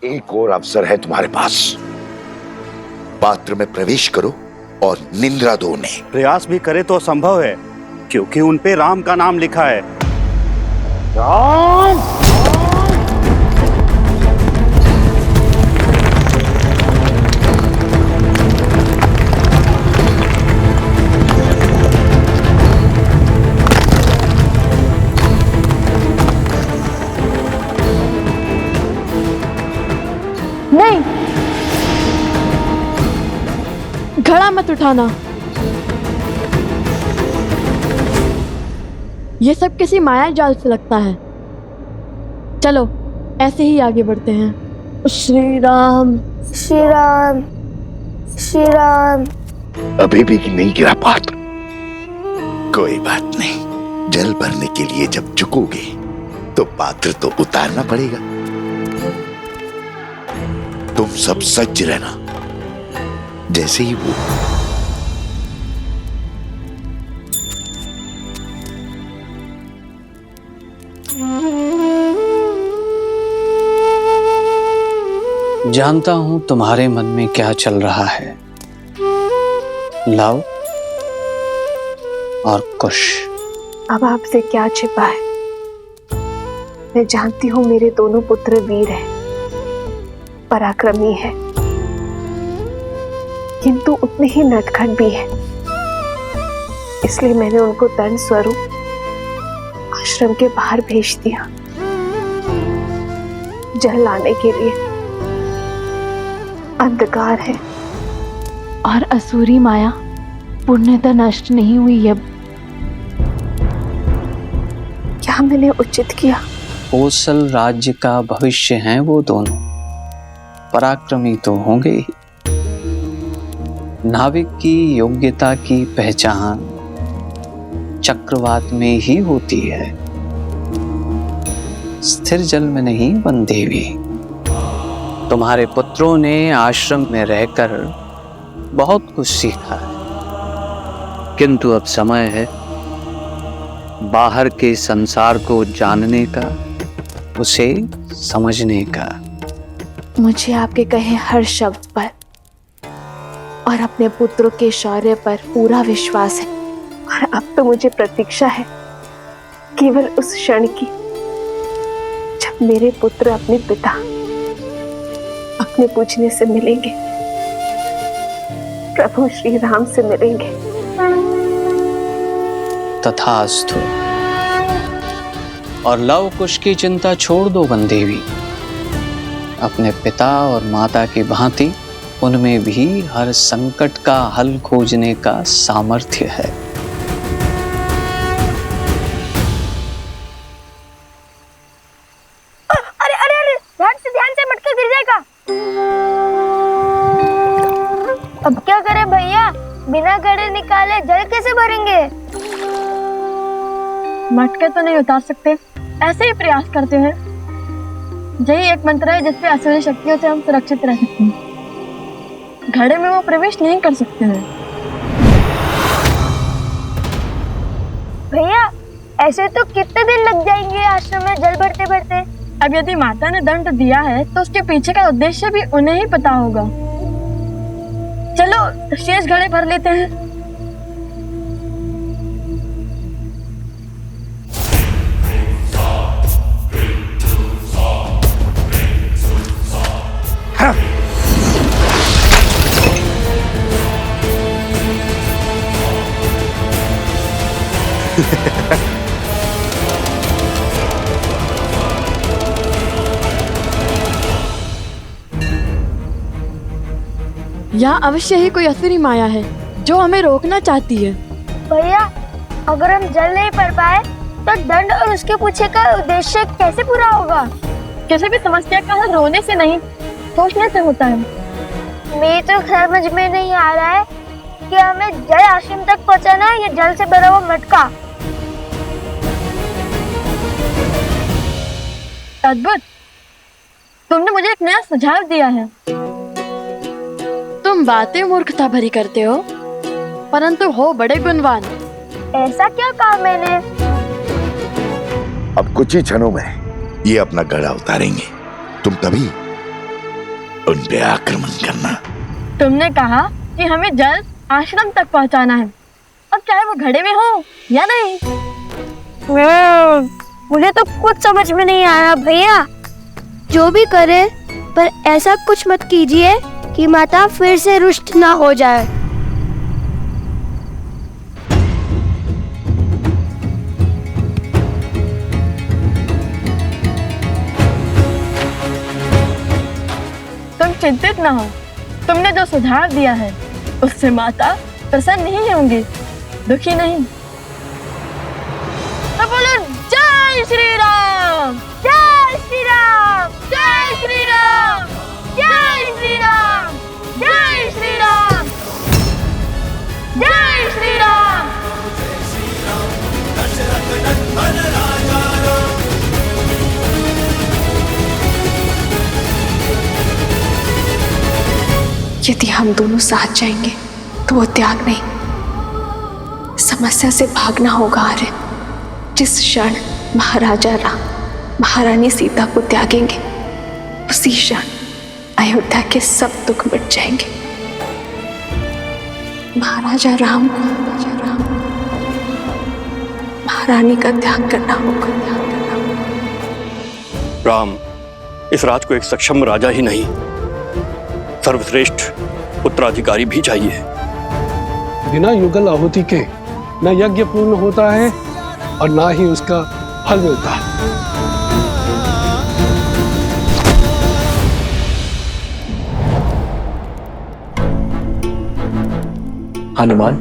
एक और अवसर है तुम्हारे पास। पात्र में प्रवेश करो और निंद्रा दो उन्हें। प्रयास भी करे तो संभव है, क्योंकि उन पे राम का नाम लिखा है। राम! नहीं, घड़ा मत उठाना। ये सब किसी माया जाल से लगता है। चलो ऐसे ही आगे बढ़ते हैं। श्री राम, श्री राम, श्री राम। अभी भी नहीं गिरा पात्र। कोई बात नहीं, जल भरने के लिए जब झुकोगे तो पात्र तो उतारना पड़ेगा। तुम सब सज्ज रहना। जैसे ही वो जानता हूं तुम्हारे मन में क्या चल रहा है, लव और कुश। अब आपसे क्या छिपा है? मैं जानती हूँ मेरे दोनों पुत्र वीर हैं, पराक्रमी है, किंतु उतने ही नटखट भी है। इसलिए मैंने उनको दंड स्वरूप आश्रम के बाहर भेज दिया, जल लाने के लिए। अंधकार है और असुरी माया पूर्णतः नष्ट नहीं हुई अब। क्या मैंने उचित किया? कोसल राज्य का भविष्य हैं वो दोनों, पराक्रमी तो होंगे ही। नाविक की योग्यता की पहचान चक्रवात में ही होती है, स्थिर जल में नहीं वनदेवी। तुम्हारे पुत्रों ने आश्रम में रहकर बहुत कुछ सीखा है, किंतु अब समय है बाहर के संसार को जानने का, उसे समझने का। मुझे आपके कहे हर शब्द पर और अपने पुत्रों के शौर्य पर पूरा विश्वास है, और अब तो मुझे प्रतीक्षा है केवल उस क्षण की जब मेरे पुत्र अपने पिता, अपने पूजने से मिलेंगे, प्रभु श्री राम से मिलेंगे। तथास्तु। और लव कुश की चिंता छोड़ दो वनदेवी। अपने पिता और माता की भांति उनमें भी हर संकट का हल खोजने का सामर्थ्य है। अरे अरे अरे, ध्यान से मटका गिर जाएगा। अब क्या करें भैया, बिना घड़े निकाले जल कैसे भरेंगे? मटके तो नहीं उतार सकते, ऐसे ही प्रयास करते हैं। यही एक मंत्र है जिससे असुरी शक्तियों से हम सुरक्षित रह सकते हैं। घड़े में वो प्रवेश नहीं कर सकते हैं। भैया ऐसे तो कितने दिन लग जाएंगे आश्रम में जल भरते भरते? अब यदि माता ने दंड दिया है तो उसके पीछे का उद्देश्य भी उन्हें ही पता होगा। चलो शेष घड़े भर लेते हैं। यहाँ अवश्य ही कोई असुरी माया है जो हमें रोकना चाहती है। भैया अगर हम जल नहीं भर पाए तो दंड और उसके पीछे का उद्देश्य कैसे पूरा होगा? किसी भी समस्या का हल रोने से नहीं, सोचने से होता है। मेरी तो समझ में नहीं आ रहा है कि हमें जल आश्रम तक पहुंचाना है या जल से भरा हुआ मटका। अद्भुत, तुमने मुझे एक नया सुझाव दिया है। तुम बातें मूर्खता भरी करते हो, परंतु हो बड़े गुणवान। ऐसा क्या कहा मैंने? अब कुछ ही क्षणों में ये अपना घड़ा उतारेंगे। तुम तभी उन पे आक्रमण करना। तुमने कहा कि हमें जल्द आश्रम तक पहुंचाना है, अब चाहे वो घड़े में हो या नहीं। मुझे तो कुछ समझ में नहीं आ रहा भैया। जो भी करे पर ऐसा कुछ मत कीजिए कि माता फिर से रुष्ट ना हो जाए। तुम चिंतित ना हो, तुमने जो सुझाव दिया है उससे माता प्रसन्न नहीं होंगी, दुखी नहीं। तो बोलो जय श्री राम, जय श्री राम, जय श्री राम, जय श्री राम, जय श्री राम, जय श्री राम। यदि हम दोनों साथ जाएंगे तो वो त्याग नहीं, समस्या से भागना होगा आर्य। जिस क्षण महाराजा राम महारानी सीता को त्यागेंगे उसी क्षण अयोध्या के सब दुख मिट जाएंगे। महाराजा राम महारानी का त्याग करना होगा। राम इस राज को एक सक्षम राजा ही नहीं, सर्वश्रेष्ठ उत्तराधिकारी भी चाहिए। बिना युगल आहुति के न यज्ञ पूर्ण होता है और ना ही उसका फल मिलता है। हनुमान,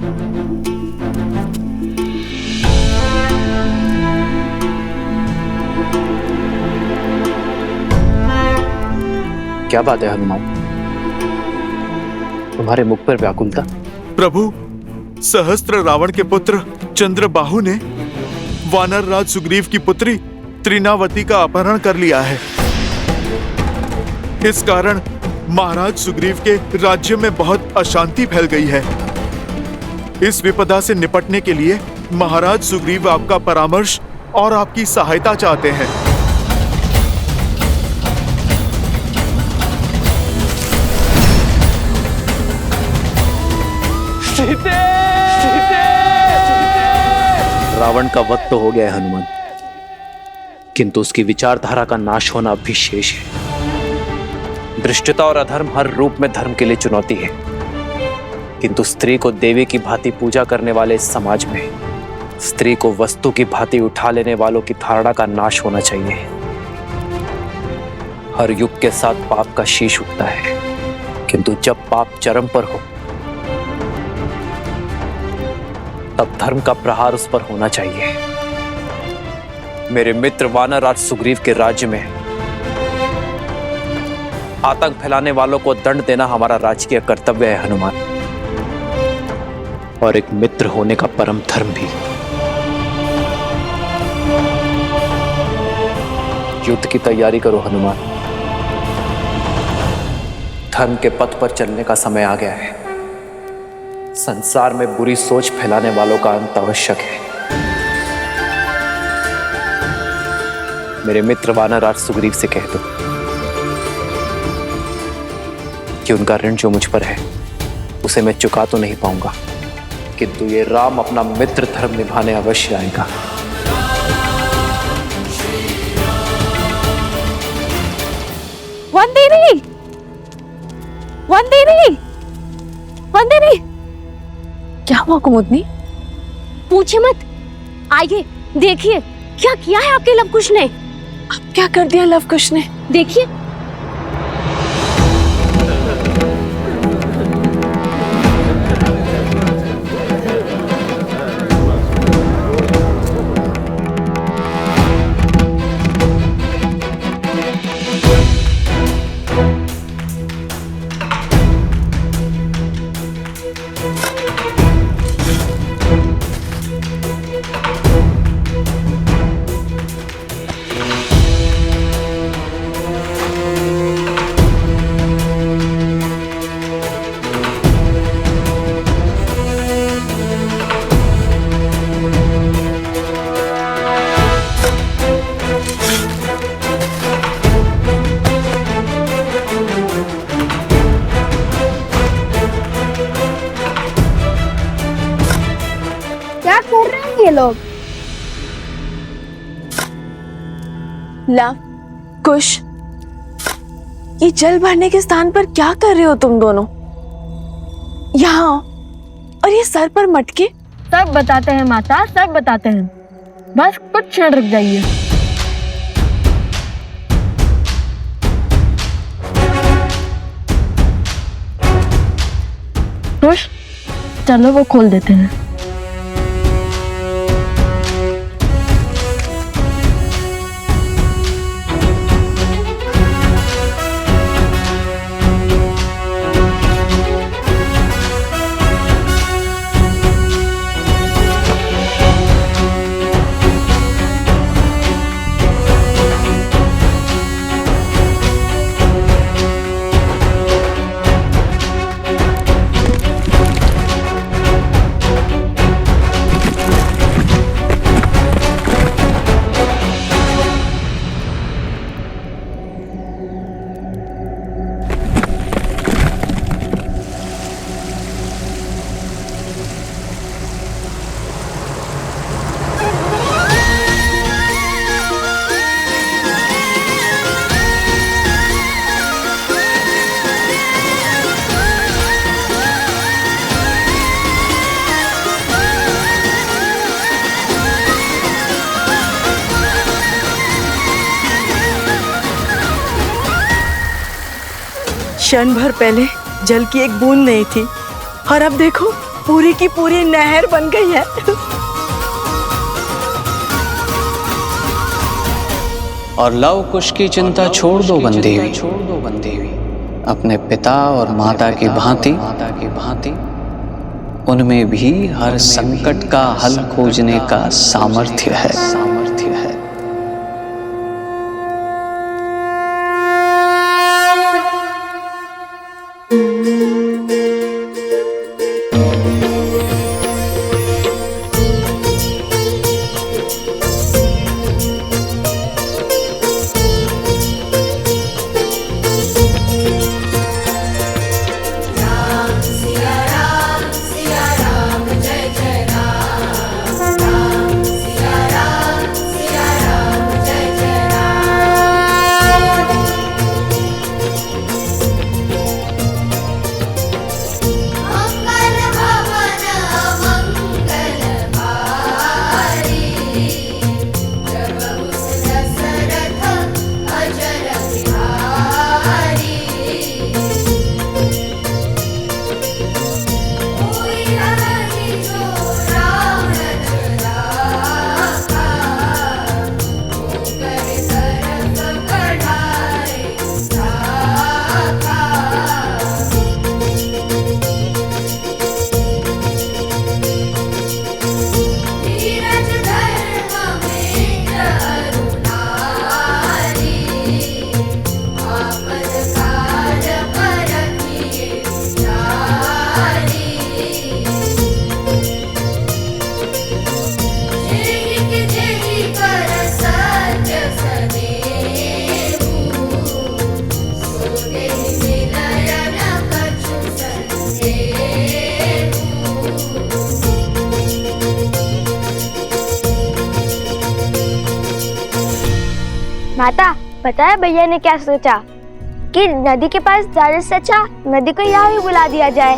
क्या बात है हनुमान, तुम्हारे मुख पर व्याकुलता? प्रभु, सहस्त्र रावण के पुत्र चंद्रबाहु ने वानर राज सुग्रीव की पुत्री त्रिनावती का अपहरण कर लिया है। इस कारण महाराज सुग्रीव के राज्य में बहुत अशांति फैल गई है। इस विपदा से निपटने के लिए महाराज सुग्रीव आपका परामर्श और आपकी सहायता चाहते हैं। रावण का वध तो हो गया है हनुमान, किंतु उसकी विचारधारा का नाश होना अब भी शेष है। दृष्टता और अधर्म हर रूप में धर्म के लिए चुनौती है, किंतु स्त्री को देवी की भांति पूजा करने वाले इस समाज में स्त्री को वस्तु की भांति उठा लेने वालों की धारणा का नाश होना चाहिए। हर युग के साथ पाप का शीश उठता है, किंतु जब पाप चरम पर हो तब धर्म का प्रहार उस पर होना चाहिए। मेरे मित्र वानर राज सुग्रीव के राज्य में आतंक फैलाने वालों को दंड देना हमारा राजकीय कर्तव्य है हनुमान, और एक मित्र होने का परम धर्म भी। युद्ध की तैयारी करो हनुमान, धर्म के पथ पर चलने का समय आ गया है। संसार में बुरी सोच फैलाने वालों का अंत आवश्यक है। मेरे मित्र वानर राज सुग्रीव से कह दो कि उनका ऋण जो मुझ पर है उसे मैं चुका तो नहीं पाऊंगा, किंतु ये राम अपना मित्र धर्म निभाने अवश्य आएगा। वंदिनी, वंदिनी, वंदिनी, क्या हुआ कुमुदनी? पूछे मत, आइए देखिए क्या किया है आपके लवकुश ने। अब क्या कर दिया लवकुश ने? देखिए। लव, कुश, ये जल भरने के स्थान पर क्या कर रहे हो तुम दोनों? यहाँ और ये सर पर मटके? सब बताते हैं माता, सब बताते हैं। बस कुछ क्षण रुक जाइए। खुश, चलो वो खोल देते हैं। क्षण भर पहले जल की एक बूंद नहीं थी और अब देखो पूरी की पूरी नहर बन गई है। और लव कुश की चिंता छोड़ दो बंदी हुई, अपने पिता और माता की भांति उनमें भी हर संकट का हल खोजने का सामर्थ्य है। माता, पता है भैया ने क्या सोचा कि नदी के पास जाने से अच्छा नदी को यहाँ ही बुला दिया जाए।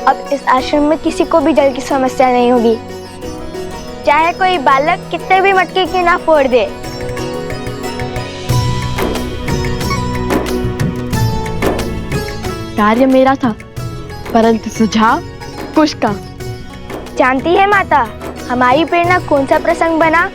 अब इस आश्रम में किसी को भी जल की समस्या नहीं होगी, चाहे कोई बालक कितने भी मटके की ना फोड़ दे। कार्य मेरा था, परंतु सुझाव कुश का। जानती है माता, हमारी प्रेरणा कौन सा प्रसंग बना?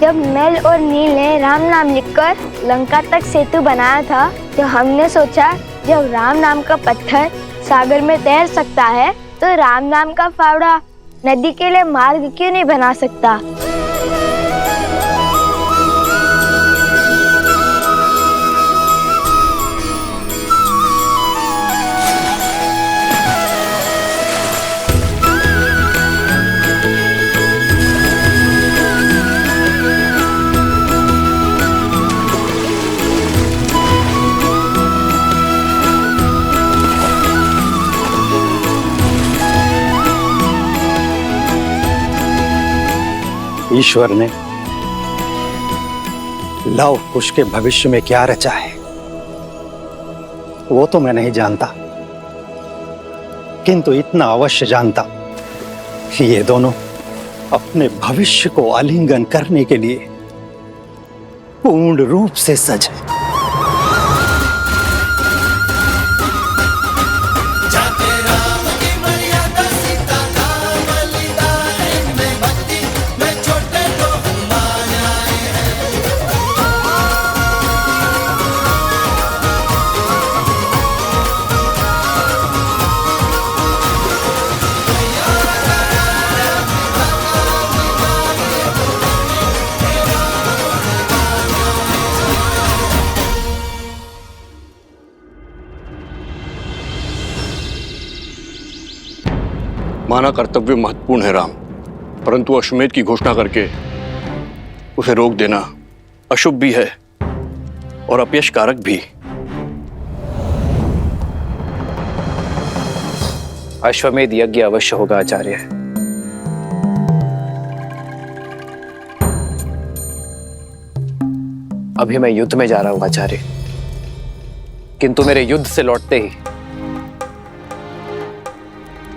जब नल और नील ने राम नाम लिखकर लंका तक सेतु बनाया था, तो हमने सोचा जब राम नाम का पत्थर सागर में तैर सकता है, तो राम नाम का फावड़ा नदी के लिए मार्ग क्यों नहीं बना सकता? ईश्वर ने लव कुश के भविष्य में क्या रचा है वो तो मैं नहीं जानता, किंतु इतना अवश्य जानता कि ये दोनों अपने भविष्य को आलिंगन करने के लिए पूर्ण रूप से सज हैं। माना कर्तव्य महत्वपूर्ण है राम, परंतु अश्वमेध की घोषणा करके उसे रोक देना अशुभ भी है और अपयश कारक भी। अश्वमेध यज्ञ अवश्य होगा आचार्य। अभी मैं युद्ध में जा रहा हूं आचार्य, किंतु मेरे युद्ध से लौटते ही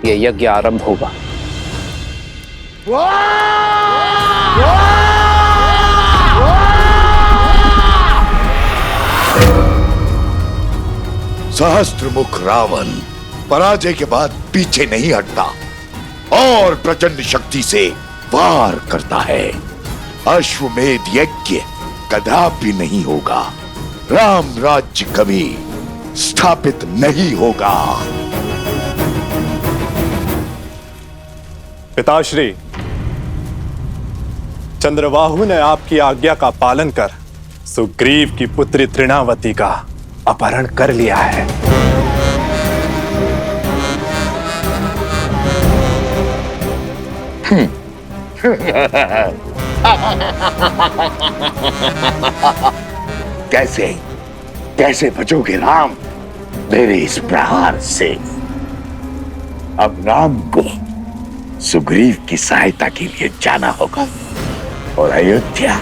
यह यज्ञ आरंभ होगा। सहस्त्रमुख रावण पराजय के बाद पीछे नहीं हटता और प्रचंड शक्ति से वार करता है। अश्वमेध यज्ञ कदापि नहीं होगा, राम राज्य कभी स्थापित नहीं होगा। पिताश्री, चंद्रबाहु ने आपकी आज्ञा का पालन कर सुग्रीव की पुत्री तृणावती का अपहरण कर लिया है। कैसे कैसे बचोगे राम मेरे इस प्रहार से? अब राम को सुग्रीव की सहायता के लिए जाना होगा और अयोध्या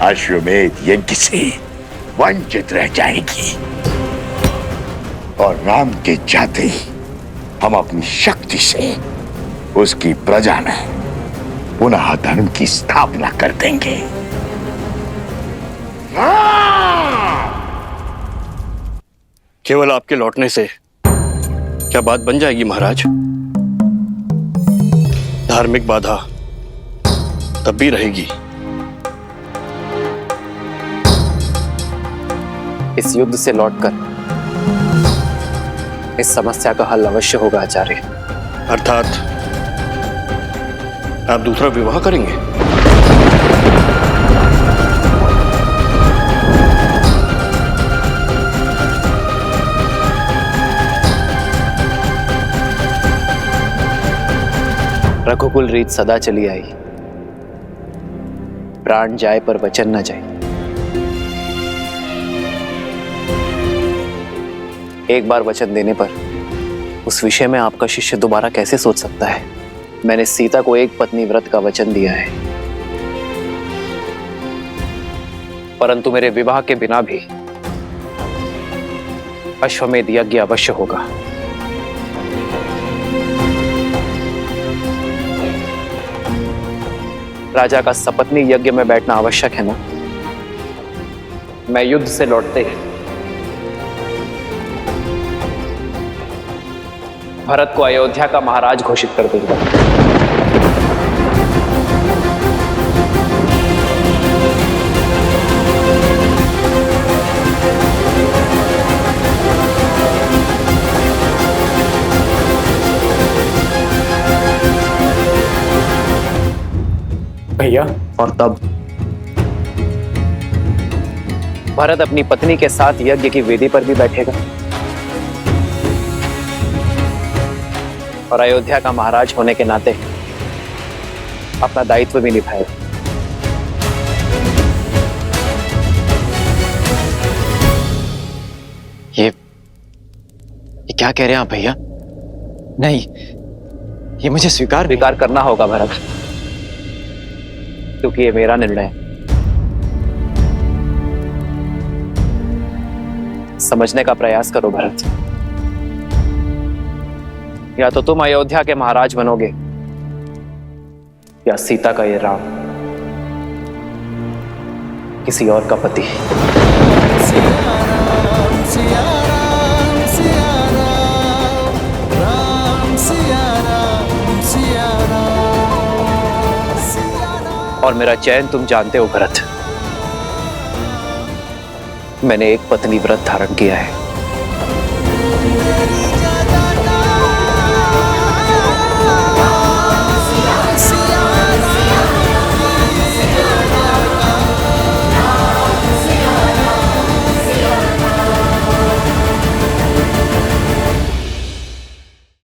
अश्वमेध यज्ञ से वंचित रह जाएगी। और राम के जाते ही हम अपनी शक्ति से उसकी प्रजा में पुनः धर्म की स्थापना कर देंगे। केवल आपके लौटने से क्या बात बन जाएगी महाराज? धार्मिक बाधा तब भी रहेगी। इस युद्ध से लौटकर इस समस्या का हल अवश्य होगा आचार्य। अर्थात आप दूसरा विवाह करेंगे? रघुकुल रीत सदा चली आई, प्राण जाए पर वचन न जाए। एक बार वचन देने पर उस विषय में आपका शिष्य दोबारा कैसे सोच सकता है? मैंने सीता को एक पत्नी व्रत का वचन दिया है, परंतु मेरे विवाह के बिना भी अश्वमेध यज्ञ अवश्य होगा। राजा का सपत्नी यज्ञ में बैठना आवश्यक है ना? मैं युद्ध से लौटते ही भरत को अयोध्या का महाराज घोषित कर दूंगा। भैया, और तब भरत अपनी पत्नी के साथ यज्ञ की वेदी पर भी बैठेगा और अयोध्या का महाराज होने के नाते अपना दायित्व भी निभाएगा। ये क्या कह रहे हैं आप भैया? नहीं, ये मुझे स्वीकार करना होगा भरत, क्योंकि ये मेरा निर्णय है। समझने का प्रयास करो भरत। या तो तुम अयोध्या के महाराज बनोगे या सीता का ये राम किसी और का पति। और मेरा चैन तुम जानते हो भरत, मैंने एक पत्नी व्रत धारण किया है।